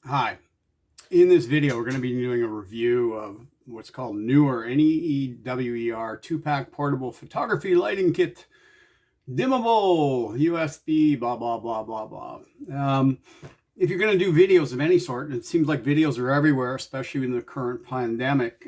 Hi. In this video, we're going to be doing a review of what's called Neewer, Neewer 2-pack portable photography lighting kit, dimmable, USB, blah, blah, blah, blah, blah. If you're going to do videos of any sort, and it seems like videos are everywhere, especially in the current pandemic,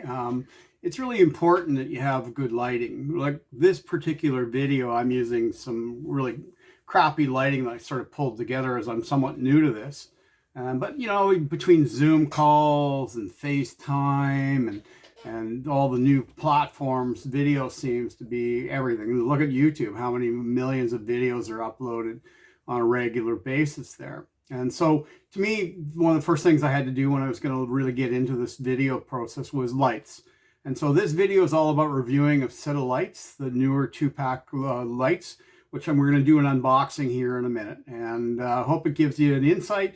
it's really important that you have good lighting. Like this particular video, I'm using some really crappy lighting that I sort of pulled together as I'm somewhat new to this. But you know, between Zoom calls and FaceTime and all the new platforms, video seems to be everything. Look at YouTube, how many millions of videos are uploaded on a regular basis there. And so to me, one of the first things I had to do when I was going to really get into this video process was lights. And so this video is all about reviewing a set of lights, the Neewer 2-pack lights, which we're going to do an unboxing here in a minute. And I hope it gives you an insight.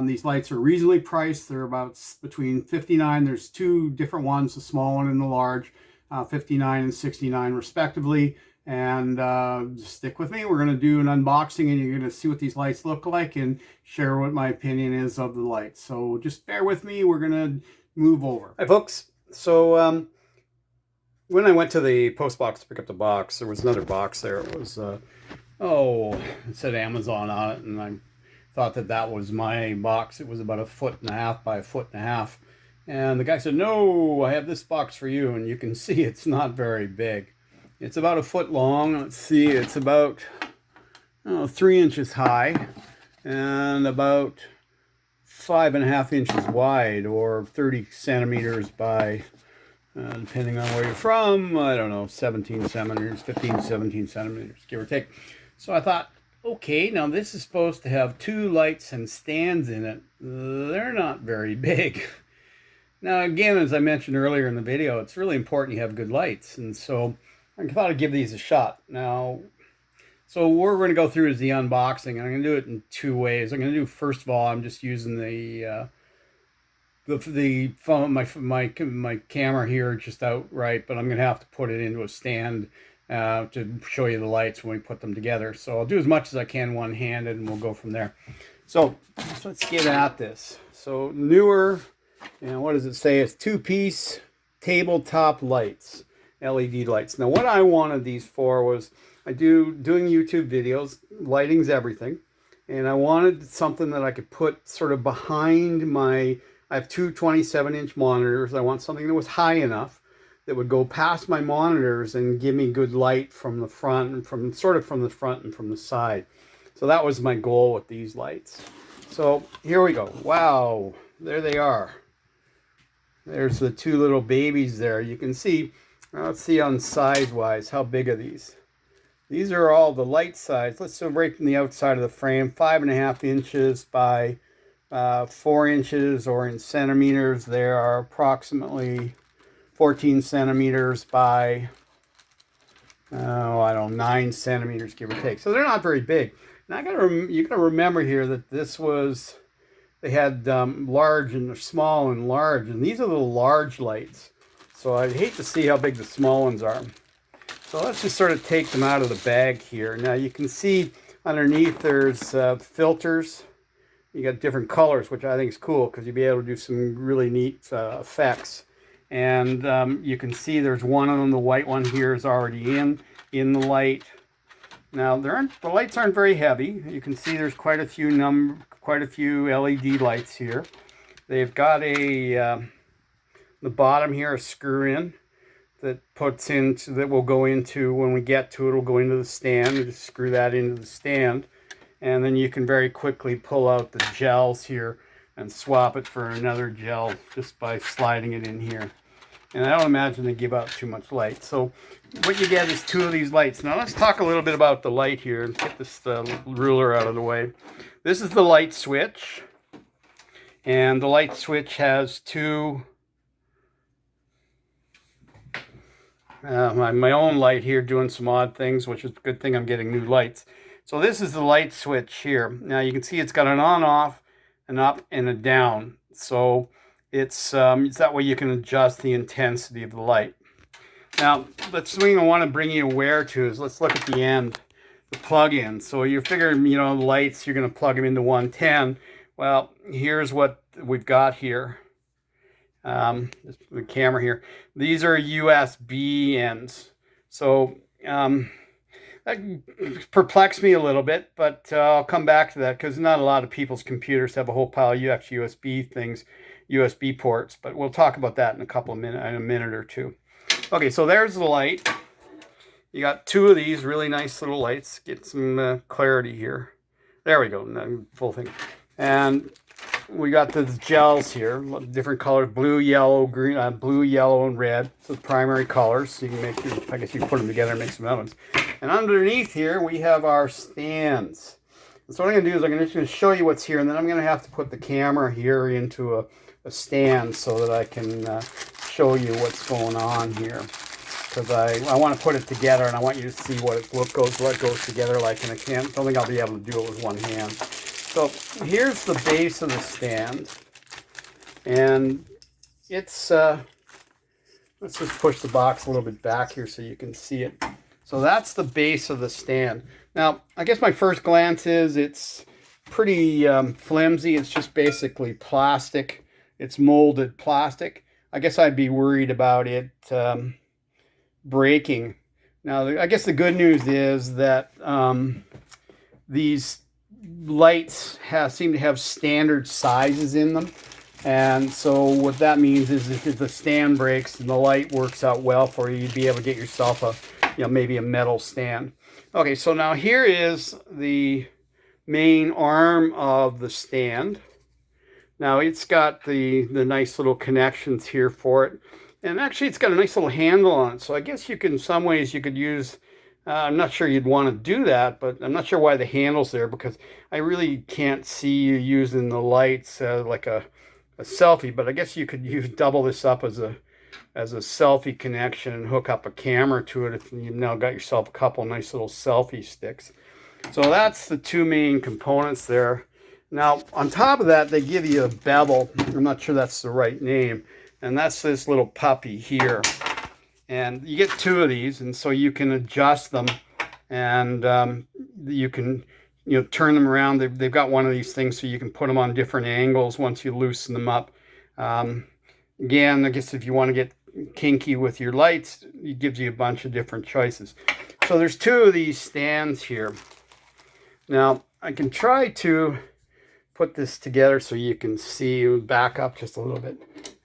These lights are reasonably priced. They're about between 59. There's two different ones, the small one and the large, 59 and 69 respectively. And stick with me. We're going to do an unboxing and you're going to see what these lights look like and share what my opinion is of the lights. So just bear with me. We're going to move over. Hi, folks. So when I went to the post box to pick up the box, there was another box there. It was, it said Amazon on it, and I thought that was my box. It was about 1.5 by 1.5 feet. And the guy said, "No, I have this box for you." And you can see it's not very big. It's about 1 foot long. Let's see, it's about 3 inches high and about 5.5 inches wide, or 30 centimeters by, depending on where you're from, I don't know, 17 centimeters, 15, 17 centimeters, give or take. So I thought, okay, now this is supposed to have 2 lights and stands in it. They're not very big. Now, again, as I mentioned earlier in the video, it's really important you have good lights. And so I thought I'd give these a shot. Now, so what we're going to go through is the unboxing. And I'm going to do it in 2 ways. I'm going to do, first of all, I'm just using the phone, my camera here just outright, but I'm going to have to put it into a stand to show you the lights when we put them together. So I'll do as much as I can one-handed and we'll go from there. So let's get at this. So Neewer, and what does it say? It's 2-piece tabletop lights, LED lights. Now what I wanted these for was, doing YouTube videos, lighting's everything. And I wanted something that I could put sort of behind my, I have 2 27-inch monitors. I want something that was high enough that would go past my monitors and give me good light from the front and from the front and from the side. So that was my goal with these lights. So here we go. Wow, there they are. There's the 2 little babies there. You can see, let's see on size-wise, how big are these? These are all the light size. Let's go right from the outside of the frame, 5.5 inches by 4 inches, or in centimeters, they are approximately 14 centimeters by, I don't know, 9 centimeters, give or take. So they're not very big. Now you gotta remember here that this was, they had large and small and large, and these are the large lights. So I'd hate to see how big the small ones are. So let's just sort of take them out of the bag here. Now you can see underneath there's filters. You got different colors, which I think is cool because you'll be able to do some really neat effects. And you can see there's one of them, the white one here, is already in the light. Now the lights aren't very heavy. You can see there's quite a few LED lights here. They've got the bottom here, a screw in that will go into, when we get to it, will go into the stand. You just screw that into the stand, and then you can very quickly pull out the gels here and swap it for another gel just by sliding it in here. And I don't imagine they give out too much light. So what you get is 2 of these lights. Now let's talk a little bit about the light here and get this ruler out of the way. This is the light switch. And the light switch has 2, my own light here doing some odd things, which is a good thing I'm getting new lights. So this is the light switch here. Now you can see it's got an on-off, an up, and a down. So it's that way you can adjust the intensity of the light. Now the thing I want to bring you aware to is, let's look at the end, the plug-in. So you're figuring, you know, the lights, you're going to plug them into 110. Well, here's what we've got here. The camera here. These are USB ends. So that perplexed me a little bit, but I'll come back to that because not a lot of people's computers have a whole pile of USB things, USB ports. But we'll talk about that in a minute or two. Okay, so there's the light. You got two of these really nice little lights. Get some clarity here. There we go, full thing. And we got the gels here, different colors: blue, yellow, green, blue, yellow, and red. So the primary colors. So you can make, I guess you can put them together and make some other ones. And underneath here we have our stands. And so what I'm going to do is I'm just going to show you what's here, and then I'm going to have to put the camera here into a stand so that I can show you what's going on here. Because I want to put it together, and I want you to see what goes together like. And I don't think I'll be able to do it with one hand. So here's the base of the stand, and it's, let's just push the box a little bit back here so you can see it. So that's the base of the stand. Now, I guess my first glance is it's pretty flimsy. It's just basically plastic. It's molded plastic. I guess I'd be worried about it breaking. Now, I guess the good news is that these lights seem to have standard sizes in them, and so what that means is if the stand breaks and the light works out well for you, you'd be able to get yourself maybe a metal stand. Okay, so now here is the main arm of the stand. Now it's got the nice little connections here for it, and actually it's got a nice little handle on it. So I guess you could, in some ways, you could use. I'm not sure you'd want to do that, but I'm not sure why the handle's there, because I really can't see you using the lights like a selfie. But I guess you could double this up as a selfie connection and hook up a camera to it. You've now got yourself a couple nice little selfie sticks. So that's the two main components there. Now on top of that, they give you a bevel. I'm not sure that's the right name, and that's this little puppy here. And you get two of these, and so you can adjust them, and you can turn them around. They've got one of these things so you can put them on different angles once you loosen them up. Again, I guess if you want to get kinky with your lights, it gives you a bunch of different choices. So there's two of these stands here. Now I can try to put this together so you can see, back up just a little bit,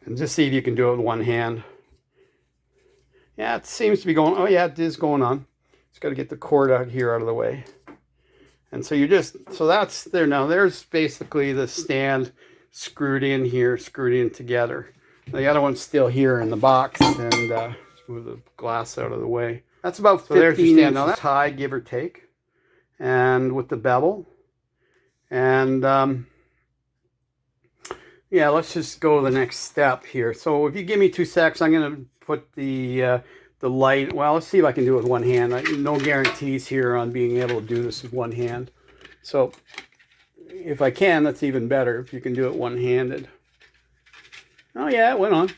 and just see if you can do it with one hand. Yeah, it seems to be going. Oh yeah, it is going on. Just got to get the cord out of the way. And so so that's there now. There's basically the stand screwed in here, screwed in together. The other one's still here in the box, and just move the glass out of the way. That's about 15 inches now, that's high, give or take, and with the bevel. And yeah, let's just go to the next step here. So if you give me 2 seconds, I'm going to put the light. Well, let's see if I can do it with one hand. No guarantees here on being able to do this with one hand. So if I can, that's even better if you can do it one-handed. Oh yeah, it went on.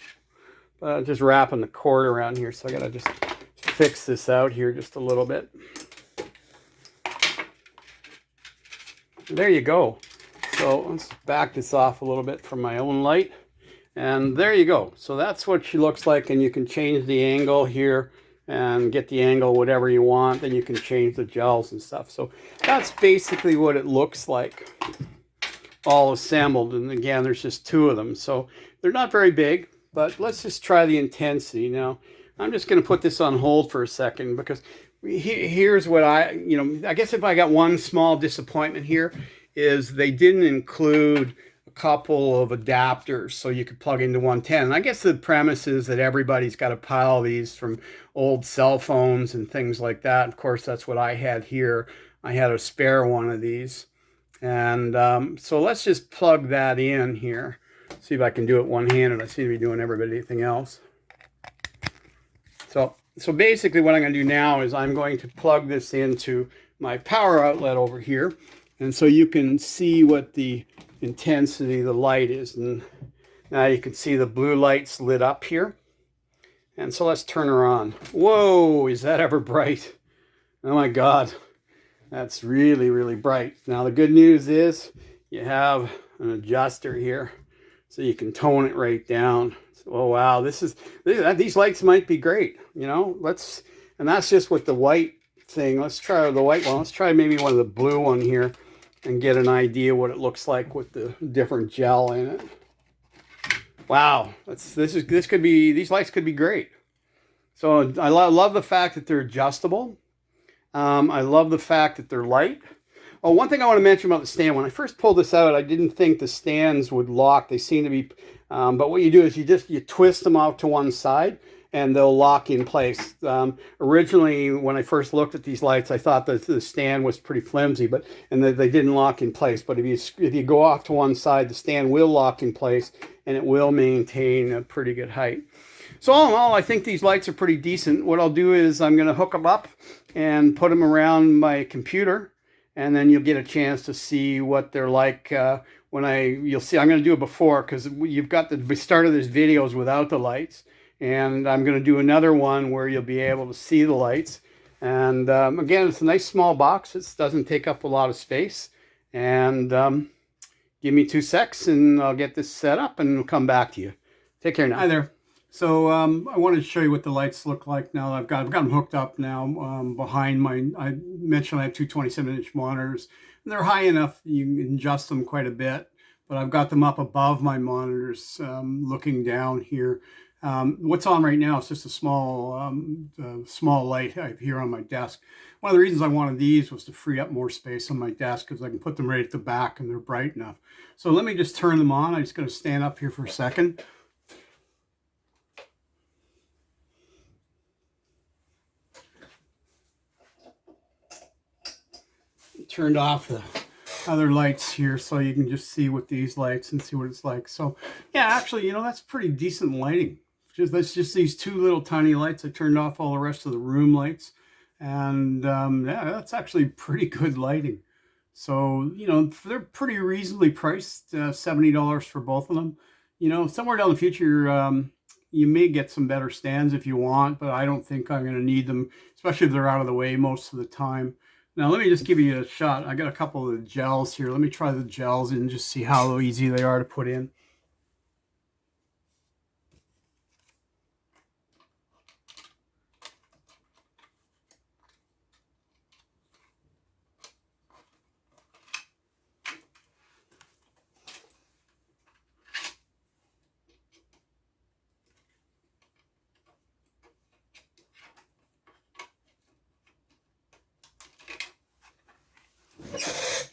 But just wrapping the cord around here, so I gotta just fix this out here just a little bit. There you go. So let's back this off a little bit from my own light. And there you go. So that's what she looks like, and you can change the angle here and get the angle whatever you want. Then you can change the gels and stuff. So that's basically what it looks like, all assembled. And again, there's just two of them, so they're not very big. But let's just try the intensity. Now I'm just going to put this on hold for a second, because here's what I guess if I got one small disappointment here is they didn't include a couple of adapters so you could plug into 110. And I guess the premise is that everybody's got a pile of these from old cell phones and things like that. Of course, that's what I had here. I had a spare one of these. And so let's just plug that in here. See if I can do it one-handed. I seem to be doing everything else. So basically what I'm going to do now is I'm going to plug this into my power outlet over here. And so you can see what the intensity of the light is. And now you can see the blue lights lit up here. And so let's turn her on. Whoa, is that ever bright? Oh my God, that's really, really bright. Now the good news is you have an adjuster here. So you can tone it right down. So, oh wow, these lights might be great. You know, and that's just with the white thing. Let's try the white one. Let's try maybe one of the blue one here and get an idea what it looks like with the different gel in it. Wow, these lights could be great. So I love the fact that they're adjustable. I love the fact that they're light. Oh, one thing I want to mention about the stand. When I first pulled this out, I didn't think the stands would lock. They seem to be, but what you do is you twist them out to one side and they'll lock in place. Originally, when I first looked at these lights, I thought that the stand was pretty flimsy, and that they didn't lock in place. But if you go off to one side, the stand will lock in place and it will maintain a pretty good height. So all in all, I think these lights are pretty decent. What I'll do is I'm going to hook them up and put them around my computer, and then you'll get a chance to see what they're like you'll see. I'm going to do it before, because you've got the start of this videos without the lights, and I'm going to do another one where you'll be able to see the lights. And again, it's a nice small box. It doesn't take up a lot of space. And give me 2 secs and I'll get this set up and we'll come back to you. Take care now. Hi there. So I wanted to show you what the lights look like now. I've got them hooked up now behind I mentioned I have two 27-inch monitors. And they're high enough, you can adjust them quite a bit. But I've got them up above my monitors, looking down here. What's on right now is just a small light I have here on my desk. One of the reasons I wanted these was to free up more space on my desk, because I can put them right at the back and they're bright enough. So let me just turn them on. I'm just going to stand up here for a second. Turned off the other lights here so you can just see with these lights and see what it's like. So yeah, actually, you know, that's pretty decent lighting. That's just these two little tiny lights. I turned off all the rest of the room lights, and yeah, that's actually pretty good lighting. So, you know, they're pretty reasonably priced, $70 for both of them. You know, somewhere down the future, you may get some better stands if you want, but I don't think I'm going to need them, especially if they're out of the way most of the time. Now, let me just give you a shot. I got a couple of the gels here. Let me try the gels and just see how easy they are to put in.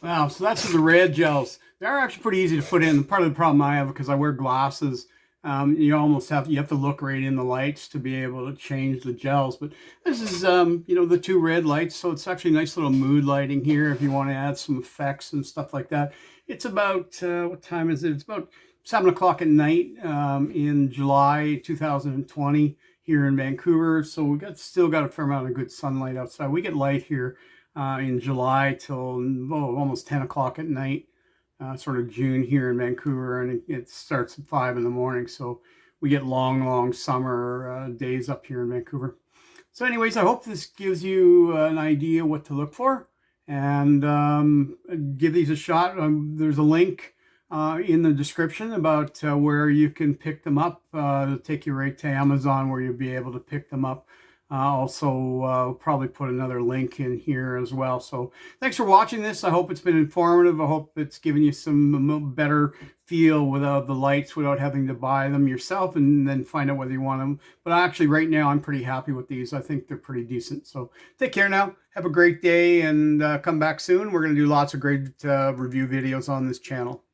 Wow, so that's the red gels. They're actually pretty easy to put in. Part of the problem I have, because I wear glasses, you have to look right in the lights to be able to change the gels. But this is, you know, the two red lights, so it's actually nice little mood lighting here if you want to add some effects and stuff like that. It's about, what time is it? It's about 7 o'clock at night in July 2020 here in Vancouver. So we still got a fair amount of good sunlight outside. We get light here in July till almost 10 o'clock at night, sort of June here in Vancouver, and it starts at 5 in the morning. So we get long summer days up here in Vancouver. So anyways, I hope this gives you an idea what to look for, and give these a shot. There's a link in the description about where you can pick them up. It'll take you right to Amazon, where you'll be able to pick them up. Also, probably put another link in here as well. So thanks for watching this. I hope it's been informative. I hope it's given you some better feel without the lights, without having to buy them yourself and then find out whether you want them. But actually right now I'm pretty happy with these. I think they're pretty decent. So take care now. Have a great day, and come back soon. We're going to do lots of great review videos on this channel.